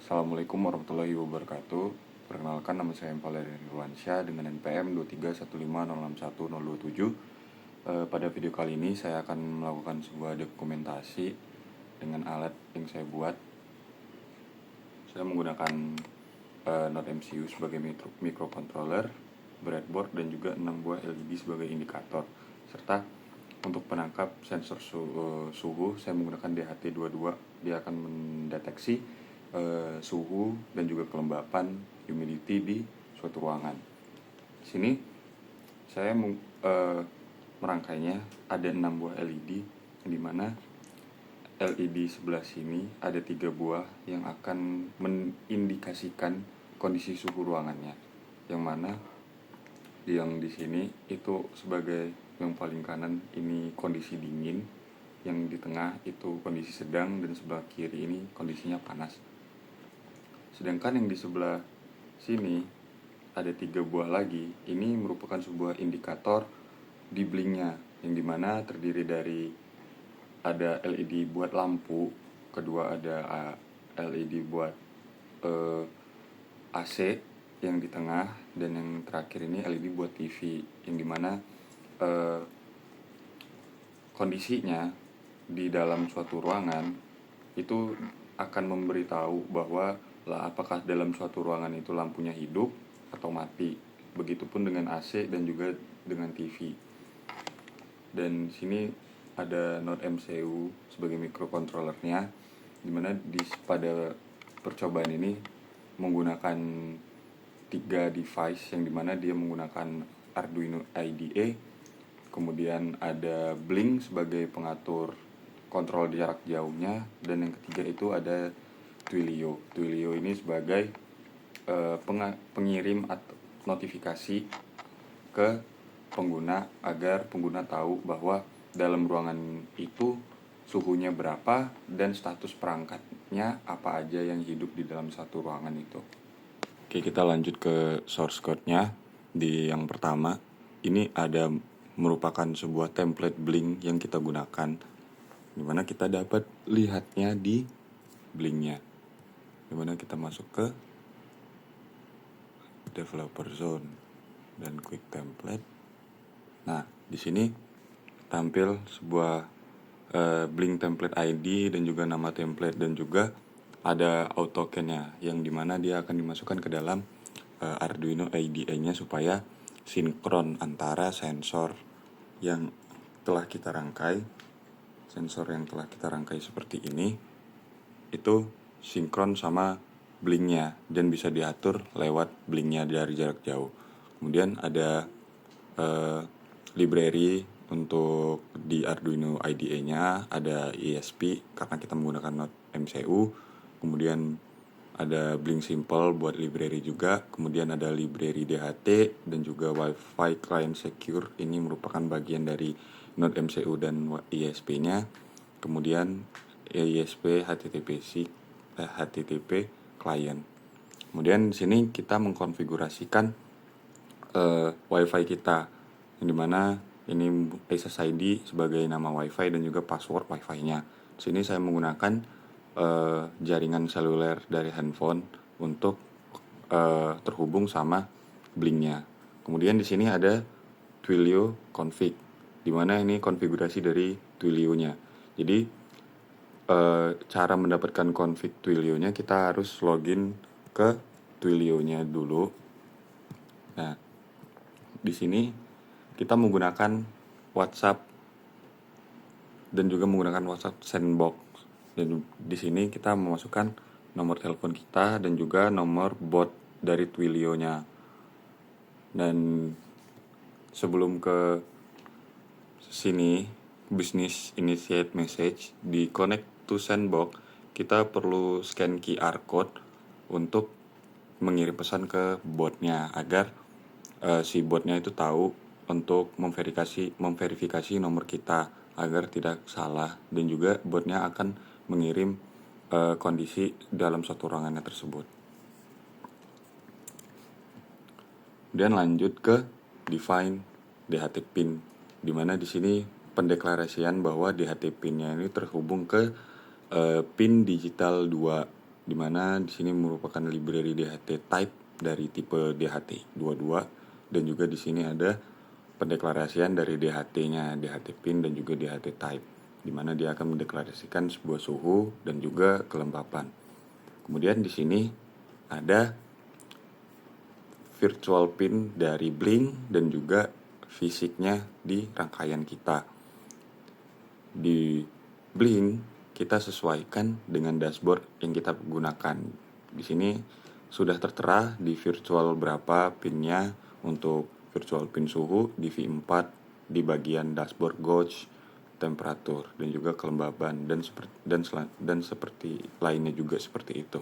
Assalamualaikum warahmatullahi wabarakatuh. Perkenalkan, nama saya Valeri Irwansyah dengan NPM 23150610027. Pada video kali ini saya akan melakukan sebuah dokumentasi dengan alat yang saya buat. Saya menggunakan Node MCU sebagai microcontroller, breadboard, dan juga 6 buah LED sebagai indikator. Serta untuk penangkap sensor suhu, saya menggunakan DHT22. Dia akan mendeteksi suhu dan juga kelembapan, humidity di suatu ruangan. Di sini saya merangkainya ada 6 buah LED, di mana LED sebelah sini ada 3 buah yang akan mengindikasikan kondisi suhu ruangannya. Yang mana yang di sini itu sebagai yang paling kanan ini kondisi dingin, yang di tengah itu kondisi sedang, dan sebelah kiri ini kondisinya panas. Sedangkan yang di sebelah sini ada 3 buah lagi. Ini merupakan sebuah indikator di blinknya, yang dimana terdiri dari ada LED buat lampu, kedua ada LED buat AC yang di tengah, dan yang terakhir ini LED buat TV, yang dimana kondisinya di dalam suatu ruangan itu akan memberitahu bahwa apakah dalam suatu ruangan itu lampunya hidup atau mati. Begitupun dengan AC dan juga dengan TV. Dan sini ada Node MCU sebagai microcontrollernya, dimana pada percobaan ini menggunakan 3 device, yang dimana dia menggunakan Arduino IDE, kemudian ada Blink sebagai pengatur kontrol jarak jauhnya, dan yang ketiga itu ada Twilio. Twilio ini sebagai pengirim atau notifikasi ke pengguna agar pengguna tahu bahwa dalam ruangan itu suhunya berapa dan status perangkatnya apa aja yang hidup di dalam satu ruangan itu. Oke, kita lanjut ke source code-nya. Di yang pertama, ini ada merupakan sebuah template Blink yang kita gunakan, dimana kita dapat lihatnya di Blinknya, dimana kita masuk ke developer zone dan quick template. Nah, di sini tampil sebuah Blink template ID dan juga nama template, dan juga ada AutoCAN-nya, yang dimana dia akan dimasukkan ke dalam Arduino IDE-nya supaya sinkron antara sensor yang telah kita rangkai, seperti ini, itu sinkron sama blinknya dan bisa diatur lewat blinknya dari jarak jauh. Kemudian ada library untuk di Arduino IDE-nya, ada ESP karena kita menggunakan Node MCU, kemudian ada Blink Simple buat library juga, kemudian ada library DHT dan juga Wi-Fi Client Secure, ini merupakan bagian dari Node MCU dan ESP-nya, kemudian ESP HTTP client. Kemudian di sini kita mengkonfigurasikan Wi-Fi kita, yang dimana ini SSID sebagai nama Wi-Fi dan juga password Wi-Fi-nya. Di sini saya menggunakan jaringan seluler dari handphone untuk terhubung sama Blinknya. Kemudian di sini ada Twilio config, dimana ini konfigurasi dari Twilio-nya. Jadi cara mendapatkan config Twilio-nya kita harus login ke Twilio-nya dulu. Nah, di sini kita menggunakan WhatsApp dan juga menggunakan WhatsApp Sandbox. Dan di sini kita memasukkan nomor telepon kita dan juga nomor bot dari Twilio-nya. Dan sebelum ke sini, business initiate message di connect to Sandbox, kita perlu scan QR code untuk mengirim pesan ke botnya agar si botnya itu tahu untuk memverifikasi nomor kita agar tidak salah, dan juga botnya akan mengirim kondisi dalam suatu ruangannya tersebut. Dan lanjut ke define DHT pin, dimana di sini pendeklarasian bahwa DHT pinnya ini terhubung ke pin digital 2 dimana di sini merupakan library DHT type dari tipe DHT 22, dan juga di sini ada pendeklarasian dari DHT-nya, DHT pin dan juga DHT type, dimana dia akan mendeklarasikan sebuah suhu dan juga kelembapan. Kemudian di sini ada virtual pin dari Blink dan juga fisiknya di rangkaian kita. Di Blink kita sesuaikan dengan dashboard yang kita gunakan. Di sini sudah tertera di virtual berapa pinnya untuk virtual pin suhu di V4 di bagian dashboard gauge, temperatur dan juga kelembaban dan seperti lainnya juga seperti itu.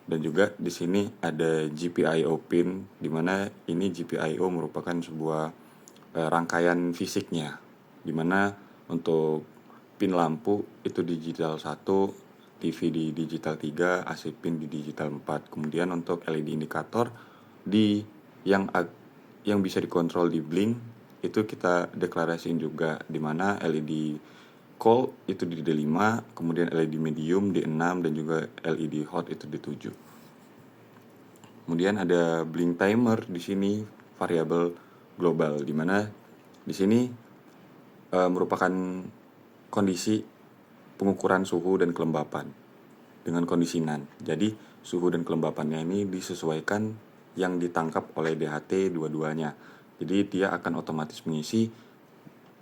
Dan juga di sini ada GPIO pin, di mana ini GPIO merupakan sebuah rangkaian fisiknya, di mana untuk pin lampu itu digital 1, TV di digital 3, AC pin di digital 4. Kemudian untuk LED indikator di yang bisa dikontrol di Blink itu kita deklarasiin juga, di mana LED cold itu di D5, kemudian LED medium di 6 dan juga LED hot itu di 7. Kemudian ada blink timer di sini variabel global, di mana di sini merupakan kondisi pengukuran suhu dan kelembapan dengan kondisi NaN. Jadi suhu dan kelembapannya ini disesuaikan yang ditangkap oleh DHT dua-duanya. Jadi dia akan otomatis mengisi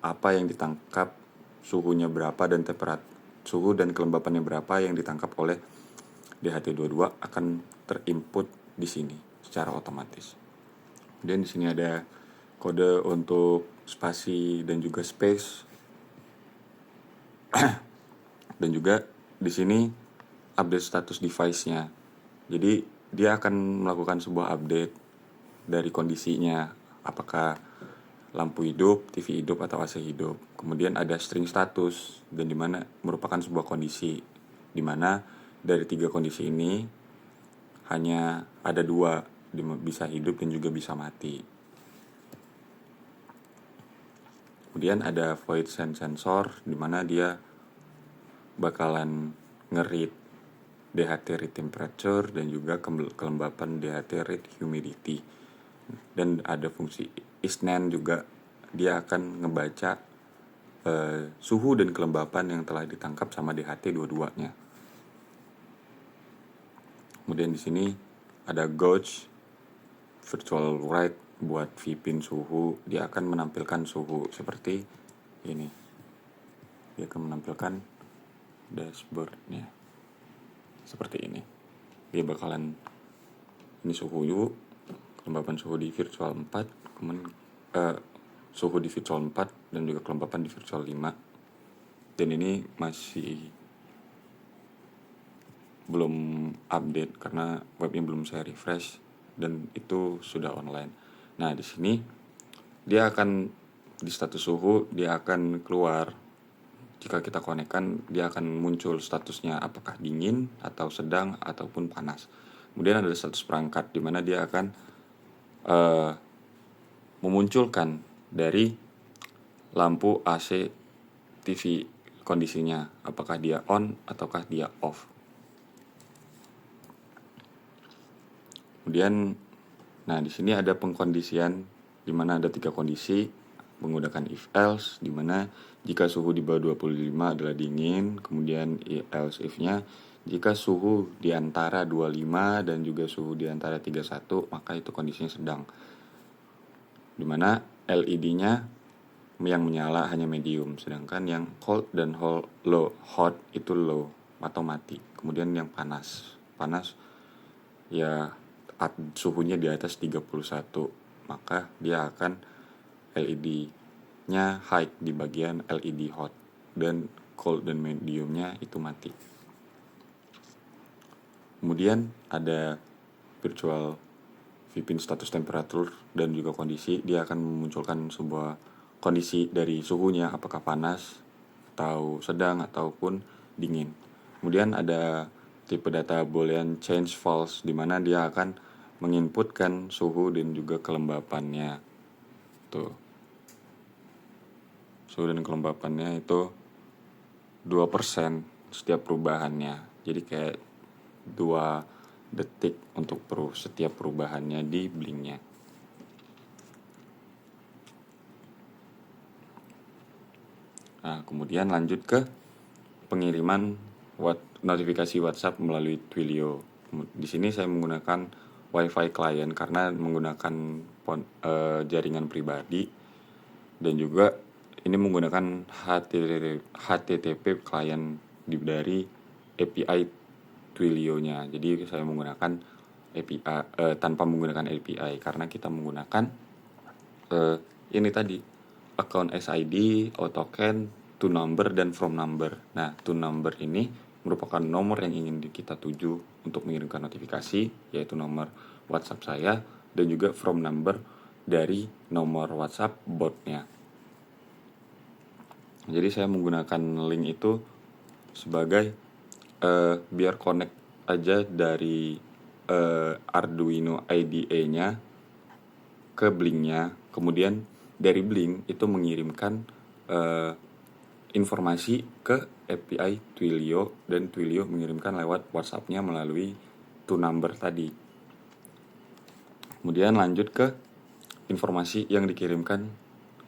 apa yang ditangkap, suhunya berapa dan suhu dan kelembapannya berapa yang ditangkap oleh DHT22 akan terinput di sini secara otomatis. Dan di sini ada kode untuk spasi dan juga space. Dan juga di sini update status device-nya. Jadi dia akan melakukan sebuah update dari kondisinya, apakah lampu hidup, TV hidup atau AC hidup. Kemudian ada string status, dan dimana merupakan sebuah kondisi, dimana dari 3 kondisi ini hanya ada 2 bisa hidup dan juga bisa mati. Kemudian ada void sensor, dimana dia bakalan nge-read DHT read temperature dan juga kelembapan DHT read humidity. Dan ada fungsi isNaN juga, dia akan ngebaca suhu dan kelembapan yang telah ditangkap sama DHT dua-duanya. Kemudian di sini ada gauge virtual write buat V-pin suhu, dia akan menampilkan suhu seperti ini. Dia akan menampilkan dashboardnya seperti ini. Dia bakalan ini suhu yuk, kelembapan suhu di virtual 4, kemudian suhu di virtual 4 dan juga kelembapan di virtual 5. Dan ini masih belum update karena webnya belum saya refresh dan itu sudah online. Nah, di sini dia akan di status suhu dia akan keluar. Jika kita konekkan, dia akan muncul statusnya apakah dingin atau sedang ataupun panas. Kemudian ada status perangkat, di mana dia akan memunculkan dari lampu AC TV kondisinya, apakah dia on ataukah dia off. Kemudian, nah di sini ada pengkondisian, di mana ada 3 kondisi menggunakan if else, di mana jika suhu di bawah 25 adalah dingin. Kemudian else if-nya jika suhu di antara 25 dan juga suhu di antara 31, maka itu kondisinya sedang. Di mana LED-nya yang menyala hanya medium, sedangkan yang cold dan hot itu low atau mati. Kemudian yang panas ya suhunya di atas 31, maka dia akan LED-nya high di bagian LED hot, dan cold dan mediumnya itu mati. Kemudian ada virtual V-pin status temperatur dan juga kondisi, dia akan memunculkan sebuah kondisi dari suhunya, apakah panas atau sedang ataupun dingin. Kemudian ada tipe data Boolean change false, di mana dia akan menginputkan suhu dan juga kelembapannya. Tuh. Suhu dan kelembapannya itu 2% setiap perubahannya. Jadi kayak 2 detik untuk setiap perubahannya di blinknya. Nah, kemudian lanjut ke pengiriman notifikasi WhatsApp melalui Twilio. Di sini saya menggunakan WiFi client karena menggunakan jaringan pribadi, dan juga ini menggunakan HTTP client dari API Twilio-nya. Jadi saya menggunakan API tanpa menggunakan API karena kita menggunakan ini tadi account SID, token, to number, dan from number. Nah, to number ini merupakan nomor yang ingin kita tuju untuk mengirimkan notifikasi, yaitu nomor WhatsApp saya, dan juga from number dari nomor WhatsApp botnya. Jadi saya menggunakan link itu sebagai biar connect aja dari Arduino IDE-nya ke Blink-nya. Kemudian dari Blink itu mengirimkan informasi ke API Twilio, dan Twilio mengirimkan lewat WhatsApp-nya melalui to number tadi. Kemudian lanjut ke informasi yang dikirimkan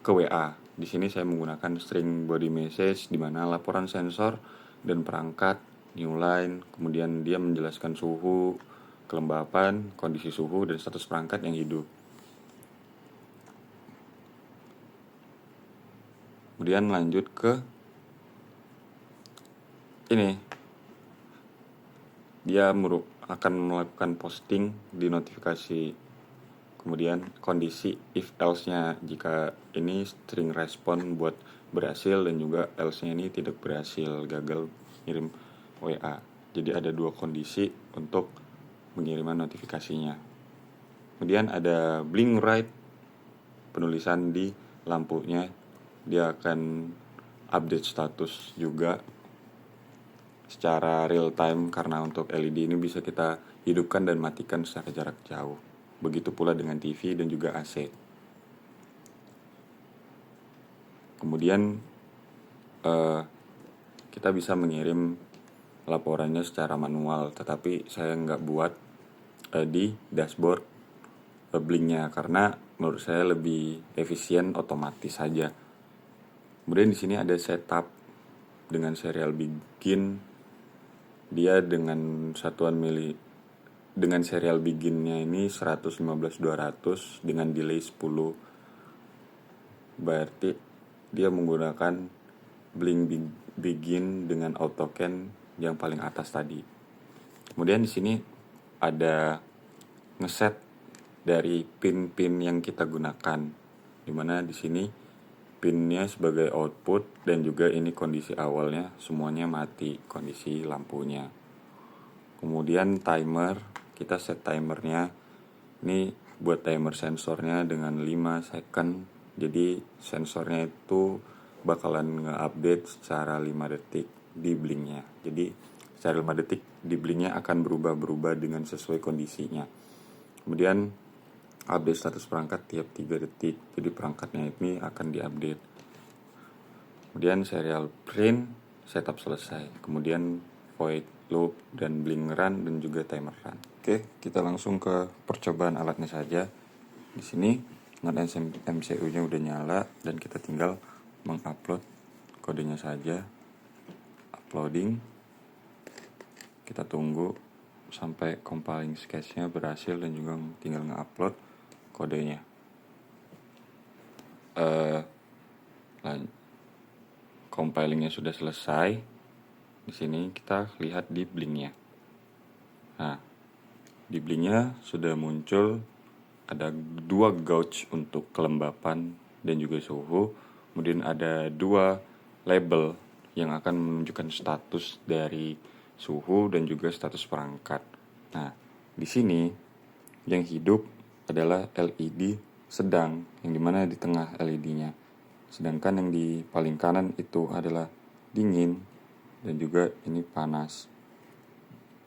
ke WA. Di sini saya menggunakan string body message, di mana laporan sensor dan perangkat new line, kemudian dia menjelaskan suhu, kelembapan, kondisi suhu, dan status perangkat yang hidup. Kemudian lanjut ke ini, dia akan melakukan posting di notifikasi, kemudian kondisi if else-nya jika ini string respon buat berhasil, dan juga else-nya ini tidak berhasil, gagal kirim WA. Jadi ada 2 kondisi untuk pengiriman notifikasinya. Kemudian ada blink right, penulisan di lampunya, dia akan update status juga secara real time, karena untuk LED ini bisa kita hidupkan dan matikan secara jarak jauh. Begitu pula dengan TV dan juga AC. Kemudian kita bisa mengirim laporannya secara manual, tetapi saya nggak buat di dashboard Blink-nya karena menurut saya lebih efisien otomatis saja. Kemudian di sini ada setup dengan serial begin. Dia dengan satuan dengan serial beginnya ini 115.200 dengan delay 10. Berarti dia menggunakan blink begin dengan token yang paling atas tadi. Kemudian di sini ada ngeset dari pin-pin yang kita gunakan, dimana di sini pinnya sebagai output, dan juga ini kondisi awalnya semuanya mati, kondisi lampunya. Kemudian timer, kita set timernya ini buat timer sensornya dengan 5 second. Jadi sensornya itu bakalan nge-update secara 5 detik di blinknya. Jadi secara 5 detik di blinknya akan berubah-berubah dengan sesuai kondisinya. Kemudian update status perangkat tiap 3 detik. Jadi perangkatnya ini akan diupdate. Kemudian serial print, setup selesai. Kemudian void loop dan blink run, dan juga timer run. Oke, kita langsung ke percobaan alatnya saja. Di sini MCU-nya udah nyala, dan kita tinggal mengupload kodenya saja. Uploading. Kita tunggu sampai compiling sketch-nya berhasil, dan juga tinggal nge-upload kodenya. Compilingnya sudah selesai. Di sini kita lihat di blinknya. Nah, di blinknya sudah muncul ada 2 gauge untuk kelembapan dan juga suhu. Kemudian ada 2 label yang akan menunjukkan status dari suhu dan juga status perangkat. Nah, di sini yang hidup adalah LED sedang, yang dimana di tengah LED-nya. Sedangkan yang di paling kanan itu adalah dingin, dan juga ini panas.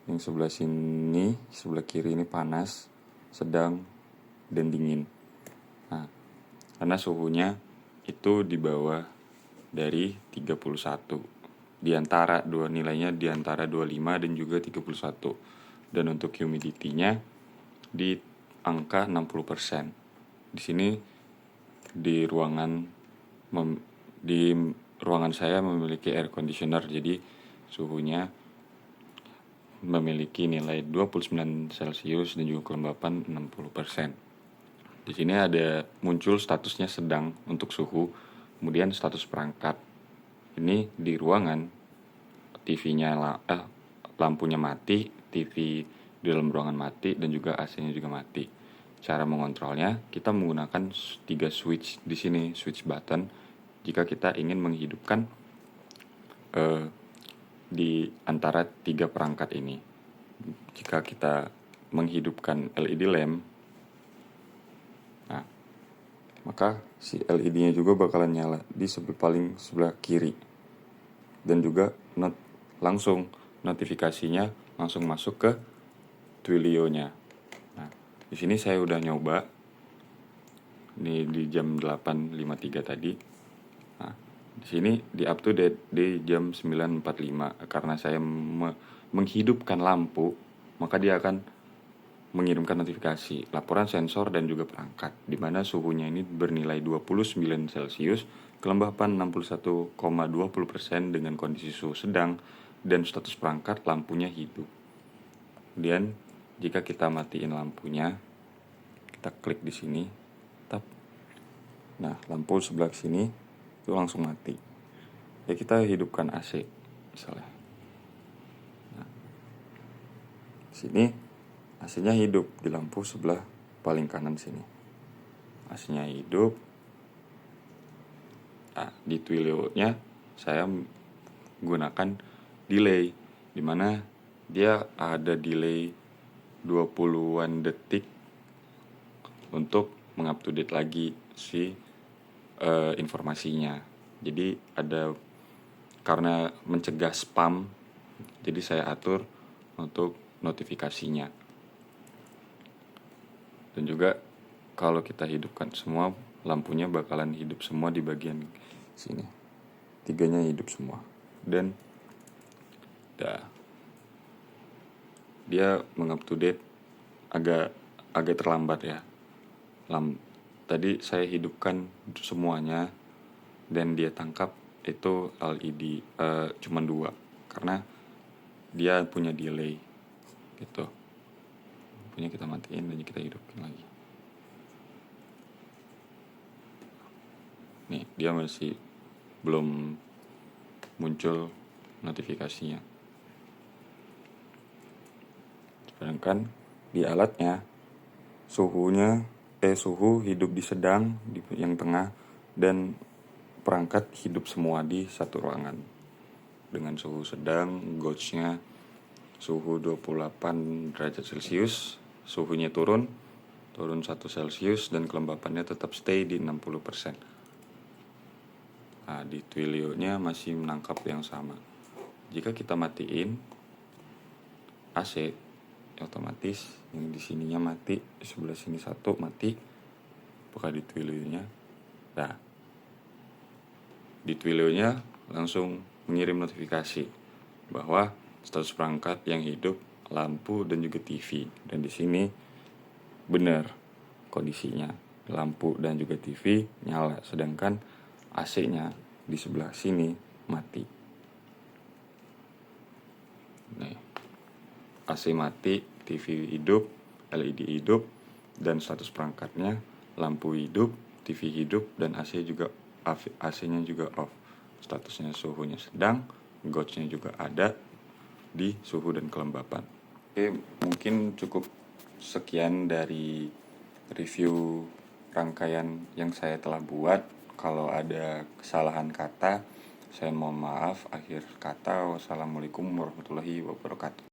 Yang sebelah sini, sebelah kiri ini panas, sedang, dan dingin. Nah, karena suhunya itu di bawah dari 31 nilainya di antara 25 dan juga 31. Dan untuk humidity-nya di angka 60%. Di sini di ruangan saya memiliki air conditioner, jadi suhunya memiliki nilai 29 Celcius dan juga kelembapan 60%. Di sini ada muncul statusnya sedang untuk suhu, kemudian status perangkat. Ini di ruangan lampunya mati, TV di dalam ruangan mati, dan juga AC-nya juga mati. Cara mengontrolnya, kita menggunakan 3 switch di sini, switch button. Jika kita ingin menghidupkan di antara 3 perangkat ini. Jika kita menghidupkan LED lamp, maka si LED-nya juga bakalan nyala di paling sebelah kiri. Dan juga langsung notifikasinya langsung masuk ke Twilio-nya. Nah, di sini saya udah nyoba. Ini di jam 8.53 tadi. Nah, di sini di up to date di jam 9.45. Karena saya menghidupkan lampu, maka dia akan mengirimkan notifikasi, laporan sensor dan juga perangkat, di mana suhunya ini bernilai 29 Celcius, kelembapan 61,20% dengan kondisi suhu sedang, dan status perangkat lampunya hidup. Kemudian jika kita matiin lampunya, kita klik di sini, tap. Nah, lampu sebelah sini itu langsung mati. Ya, kita hidupkan AC misalnya. Nah, sini AC-nya hidup di lampu sebelah paling kanan sini. AC-nya hidup. Nah, di Twilio-nya saya menggunakan delay, di mana dia ada delay 20-an detik untuk mengupdate lagi si informasinya. Jadi karena mencegah spam, jadi saya atur untuk notifikasinya. Dan juga kalau kita hidupkan semua, lampunya bakalan hidup semua di bagian sini. 3-nya hidup semua. Dan dia mengupdate agak terlambat ya. Tadi saya hidupkan semuanya dan dia tangkap itu LED cuma 2 karena dia punya delay gitu. Punya kita matiin dan kita hidupin lagi. Nih, dia masih belum muncul notifikasinya. Sedangkan di alatnya suhu hidup di sedang di yang tengah, dan perangkat hidup semua di satu ruangan dengan suhu sedang. Gauge-nya suhu 28 derajat Celcius, suhunya turun 1 Celcius, dan kelembapannya tetap stay di 60%. Nah, di Twilio-nya masih menangkap yang sama. Jika kita matiin AC, otomatis yang di sininya mati, di sebelah sini satu mati. Buka di Twilio-nya. Nah, di Twilio-nya langsung mengirim notifikasi bahwa status perangkat yang hidup, lampu dan juga TV. Dan di sini benar kondisinya, lampu dan juga TV nyala, sedangkan AC-nya di sebelah sini mati. Nih, AC mati, TV hidup, LED hidup, dan status perangkatnya lampu hidup, TV hidup, dan AC-nya juga off. Statusnya suhunya sedang, gauge-nya juga ada di suhu dan kelembapan. Oke, mungkin cukup sekian dari review rangkaian yang saya telah buat. Kalau ada kesalahan kata, saya mohon maaf. Akhir kata, wassalamualaikum warahmatullahi wabarakatuh.